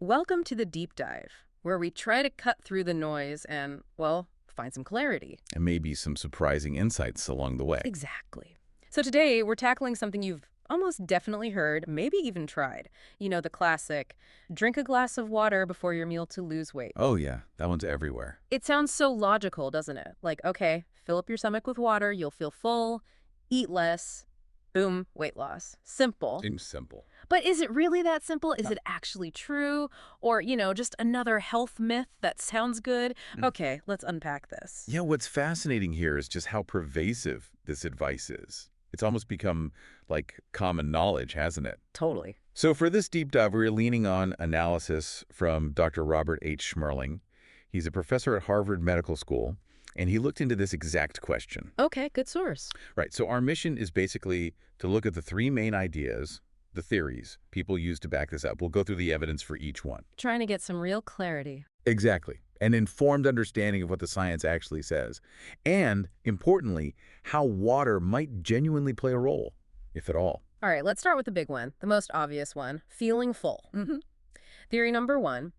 Welcome to the deep dive, where we try to cut through the noise and, well, find some clarity. And maybe some surprising insights along the way. Exactly. So today, we're tackling something you've almost definitely heard, maybe even tried. You know, the classic, drink a glass of water before your meal to lose weight. Oh yeah, that one's everywhere. It sounds so logical, doesn't it? Like, okay, fill up your stomach with water, you'll feel full, eat less, boom, weight loss. Simple. Seems simple. But is it really that simple? Is it actually true? Or, just another health myth that sounds good? Okay, let's unpack this. Yeah, what's fascinating here is just how pervasive this advice is. It's almost become like common knowledge, hasn't it? Totally. So for this deep dive, we're leaning on analysis from Dr. Robert H. Shmerling. He's a professor at Harvard Medical School, and he looked into this exact question. Okay, good source. Right, so our mission is basically to look at the three main ideas, the theories people use to back this up. We'll go through the evidence for each one. Trying to get some real clarity. Exactly. An informed understanding of what the science actually says. And, importantly, how water might genuinely play a role, if at all. All right, let's start with the big one, the most obvious one, feeling full. Theory number one,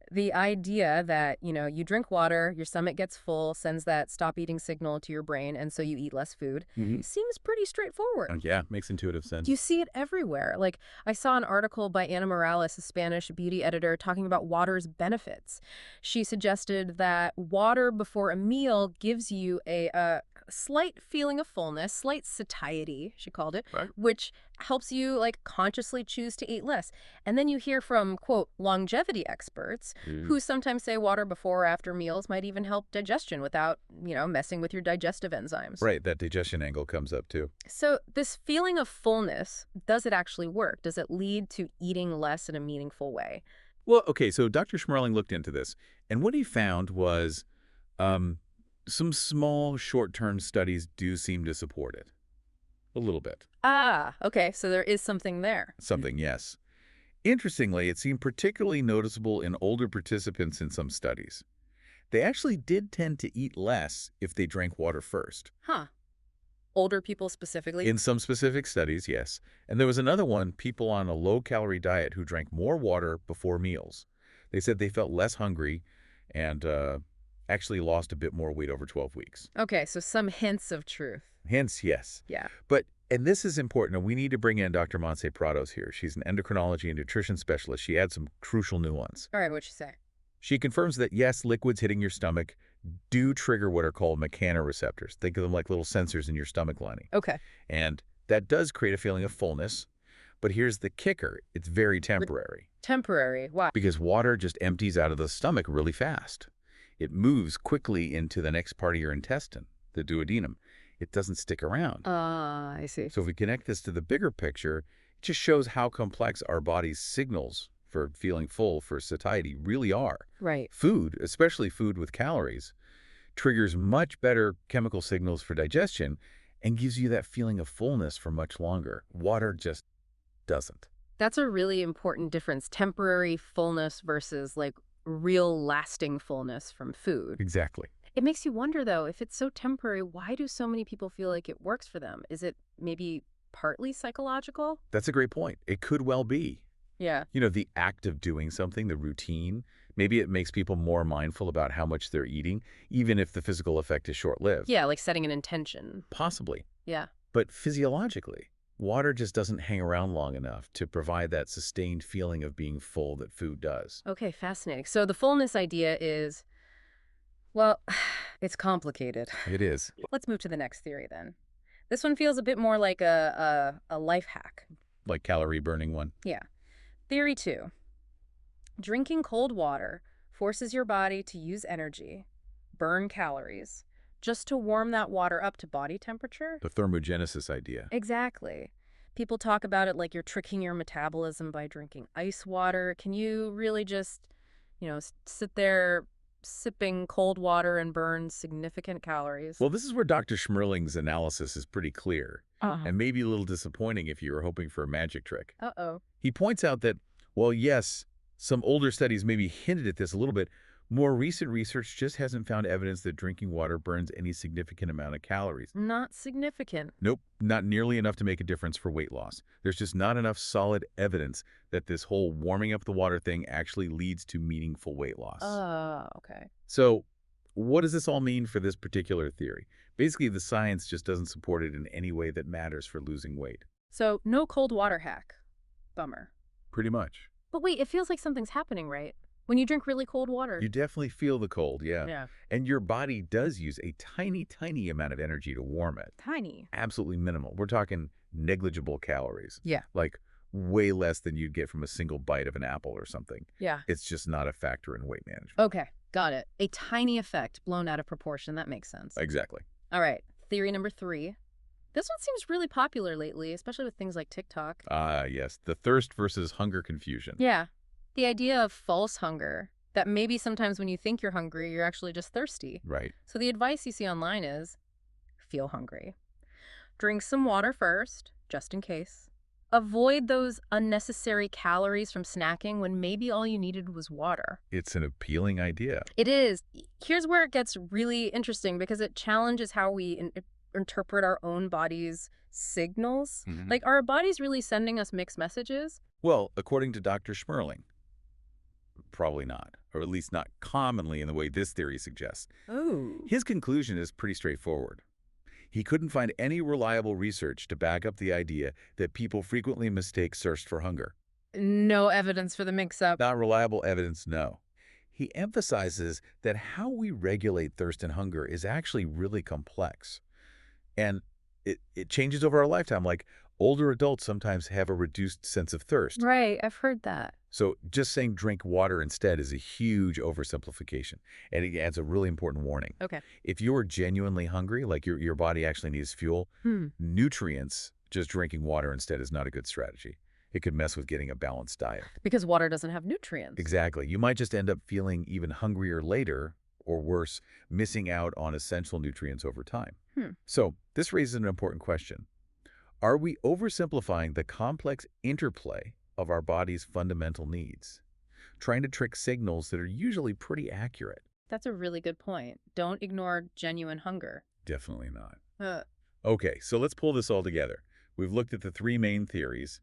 the idea that, you drink water, your stomach gets full, sends that stop eating signal to your brain, and so you eat less food, seems pretty straightforward. Yeah, makes intuitive sense. You see it everywhere. Like, I saw an article by Ana Morales, a Spanish beauty editor, talking about water's benefits. She suggested that water before a meal gives you a slight feeling of fullness, slight satiety, she called it, Right. which helps you, consciously choose to eat less. And then you hear from, quote, longevity experts who sometimes say water before or after meals might even help digestion without, messing with your digestive enzymes. Right, that digestion angle comes up too. So this feeling of fullness, does it actually work? Does it lead to eating less in a meaningful way? Well, okay, so Dr. Shmerling looked into this, and what he found was some small short-term studies do seem to support it. A little bit. Ah, okay, so there is something there. Something, yes. Interestingly, it seemed particularly noticeable in older participants in some studies. They actually did tend to eat less if they drank water first. Huh. Older people specifically? In some specific studies, yes. And there was another one, people on a low-calorie diet who drank more water before meals. They said they felt less hungry and actually lost a bit more weight over 12 weeks. Okay, so some hints of truth. Hence, yes. Yeah. And this is important, and we need to bring in Dr. Montse Prados here. She's an endocrinology and nutrition specialist. She adds some crucial nuance. All right, what'd you say? She confirms that, yes, liquids hitting your stomach do trigger what are called mechanoreceptors. Think of them like little sensors in your stomach lining. Okay. And that does create a feeling of fullness. But here's the kicker. It's very temporary. Temporary. Why? Because water just empties out of the stomach really fast. It moves quickly into the next part of your intestine, the duodenum. It doesn't stick around. I see. So if we connect this to the bigger picture, it just shows how complex our body's signals for feeling full, for satiety, really are. Right. Food, especially food with calories, triggers much better chemical signals for digestion and gives you that feeling of fullness for much longer. Water just doesn't. That's a really important difference. Temporary fullness versus, real lasting fullness from food. Exactly. It makes you wonder, though, if it's so temporary, why do so many people feel like it works for them? Is it maybe partly psychological? That's a great point. It could well be. Yeah. The act of doing something, the routine, maybe it makes people more mindful about how much they're eating, even if the physical effect is short-lived. Yeah, like setting an intention. Possibly. Yeah. But physiologically, water just doesn't hang around long enough to provide that sustained feeling of being full that food does. Okay, fascinating. So the fullness idea is, well, it's complicated. It is. Let's move to the next theory then. This one feels a bit more like a life hack. Like calorie burning one. Yeah. Theory 2. Drinking cold water forces your body to use energy, burn calories, just to warm that water up to body temperature. The thermogenesis idea. Exactly. People talk about it like you're tricking your metabolism by drinking ice water. Can you really just, sit there sipping cold water and burn significant calories? Well, this is where Dr. Shmerling's analysis is pretty clear, and maybe a little disappointing if you were hoping for a magic trick. Uh-oh. He points out that, well, yes, some older studies maybe hinted at this a little bit, More recent research just hasn't found evidence that drinking water burns any significant amount of calories. Not significant. Nope, not nearly enough to make a difference for weight loss. There's just not enough solid evidence that this whole warming up the water thing actually leads to meaningful weight loss. Okay. So what does this all mean for this particular theory? Basically, the science just doesn't support it in any way that matters for losing weight. So, no cold water hack. Bummer. Pretty much. But wait, it feels like something's happening, right? When you drink really cold water. You definitely feel the cold, yeah. Yeah. And your body does use a tiny, tiny amount of energy to warm it. Tiny. Absolutely minimal. We're talking negligible calories. Yeah. Like way less than you'd get from a single bite of an apple or something. Yeah. It's just not a factor in weight management. Okay, got it. A tiny effect blown out of proportion. That makes sense. Exactly. All right, theory number 3. This one seems really popular lately, especially with things like TikTok. Yes. The thirst versus hunger confusion. Yeah. The idea of false hunger, that maybe sometimes when you think you're hungry, you're actually just thirsty. Right. So the advice you see online is, feel hungry. Drink some water first, just in case. Avoid those unnecessary calories from snacking when maybe all you needed was water. It's an appealing idea. It is. Here's where it gets really interesting because it challenges how we interpret our own body's signals. Mhm. Like, are our bodies really sending us mixed messages? Well, according to Dr. Shmerling, probably not, or at least not commonly in the way this theory suggests. Oh. His conclusion is pretty straightforward. He couldn't find any reliable research to back up the idea that people frequently mistake thirst for hunger. No evidence for the mix-up. Not reliable evidence, no. He emphasizes that how we regulate thirst and hunger is actually really complex. And it changes over our lifetime. Like, older adults sometimes have a reduced sense of thirst. Right, I've heard that. So just saying drink water instead is a huge oversimplification. And it adds a really important warning. Okay. If you are genuinely hungry, like your body actually needs fuel, nutrients, just drinking water instead is not a good strategy. It could mess with getting a balanced diet. Because water doesn't have nutrients. Exactly. You might just end up feeling even hungrier later, or worse, missing out on essential nutrients over time. So this raises an important question. Are we oversimplifying the complex interplay of our body's fundamental needs, trying to trick signals that are usually pretty accurate? That's a really good point. Don't ignore genuine hunger. Definitely not. Uh, Okay, so let's pull this all together. We've looked at the 3 main theories.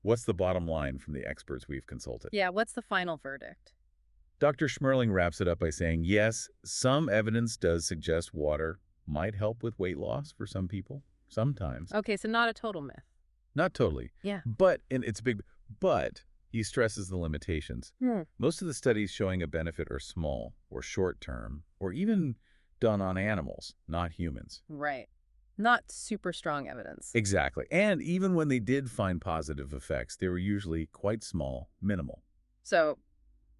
What's the bottom line from the experts we've consulted? yeah, what's the final verdict? Dr. Shmerling wraps it up by saying, yes, some evidence does suggest water might help with weight loss for some people, sometimes. Okay, so not a total myth. Not totally. Yeah. But, and it's a big, but he stresses the limitations. Hmm. Most of the studies showing a benefit are small or short-term or even done on animals, not humans. Right. Not super strong evidence. Exactly. And even when they did find positive effects, they were usually quite small, minimal. So,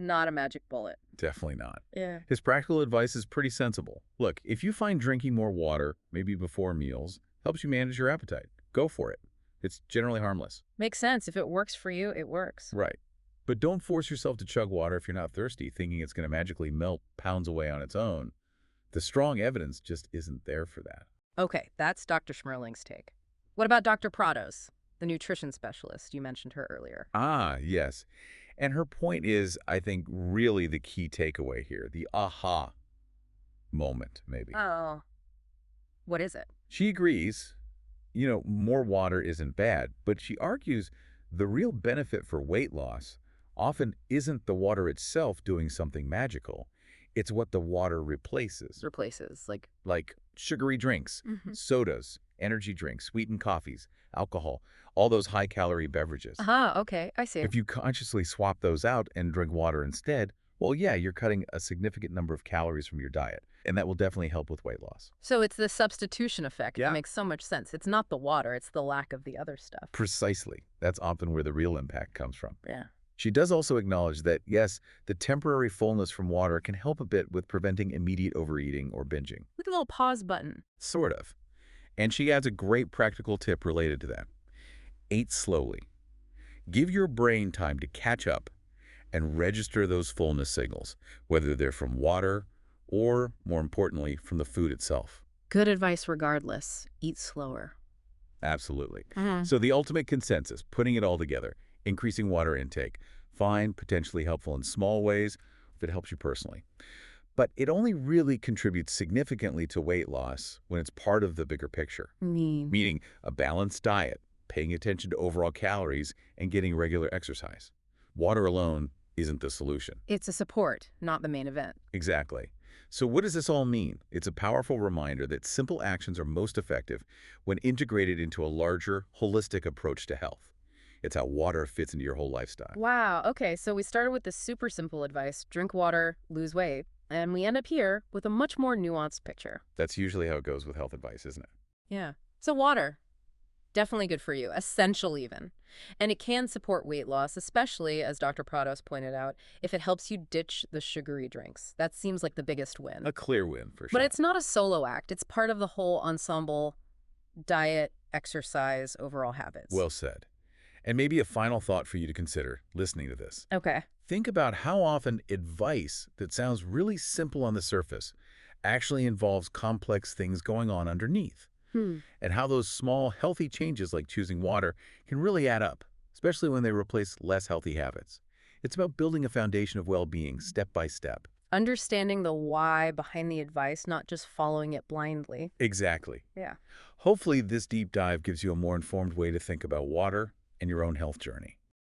not a magic bullet. Definitely not. Yeah. His practical advice is pretty sensible. Look, if you find drinking more water, maybe before meals, helps you manage your appetite, go for it. It's generally harmless. Makes sense. If it works for you, it works. Right. But don't force yourself to chug water if you're not thirsty, thinking it's going to magically melt pounds away on its own. The strong evidence just isn't there for that. Okay, that's Dr. Shmerling's take. What about Dr. Prados, the nutrition specialist? You mentioned her earlier. Yes. And her point is, I think, really the key takeaway here, the aha moment, maybe. Oh. What is it? She agrees, more water isn't bad, but she argues the real benefit for weight loss often isn't the water itself doing something magical. It's what the water replaces. Like sugary drinks, sodas, energy drinks, sweetened coffees, alcohol, all those high-calorie beverages. Okay, I see. If you consciously swap those out and drink water instead, well, yeah, you're cutting a significant number of calories from your diet, and that will definitely help with weight loss. So it's the substitution effect. Yeah. That makes so much sense. It's not the water, it's the lack of the other stuff. Precisely. That's often where the real impact comes from. Yeah. She does also acknowledge that, yes, the temporary fullness from water can help a bit with preventing immediate overeating or binging. Like a little pause button. Sort of. And she adds a great practical tip related to that. Eat slowly. Give your brain time to catch up and register those fullness signals, whether they're from water or, more importantly, from the food itself. Good advice regardless. Eat slower. Absolutely. So the ultimate consensus, putting it all together, increasing water intake, fine, potentially helpful in small ways, if it helps you personally. But it only really contributes significantly to weight loss when it's part of the bigger picture, Mean. meaning a balanced diet, paying attention to overall calories, and getting regular exercise. Water alone isn't the solution. It's a support, not the main event. Exactly. So what does this all mean? It's a powerful reminder that simple actions are most effective when integrated into a larger, holistic approach to health. It's how water fits into your whole lifestyle. Wow, okay, so we started with this super simple advice, drink water, lose weight, and we end up here with a much more nuanced picture. That's usually how it goes with health advice, isn't it? Yeah. So water, definitely good for you, essential even. And it can support weight loss, especially, as Dr. Prados pointed out, if it helps you ditch the sugary drinks. That seems like the biggest win. A clear win, for But sure. it's not a solo act. It's part of the whole ensemble diet, exercise, overall habits. Well said. And maybe a final thought for you to consider listening to this. Okay. Think about how often advice that sounds really simple on the surface actually involves complex things going on underneath, and how those small, healthy changes like choosing water can really add up, especially when they replace less healthy habits. It's about building a foundation of well-being step by step. Understanding the why behind the advice, not just following it blindly. Exactly. Yeah. Hopefully, this deep dive gives you a more informed way to think about water and your own health journey.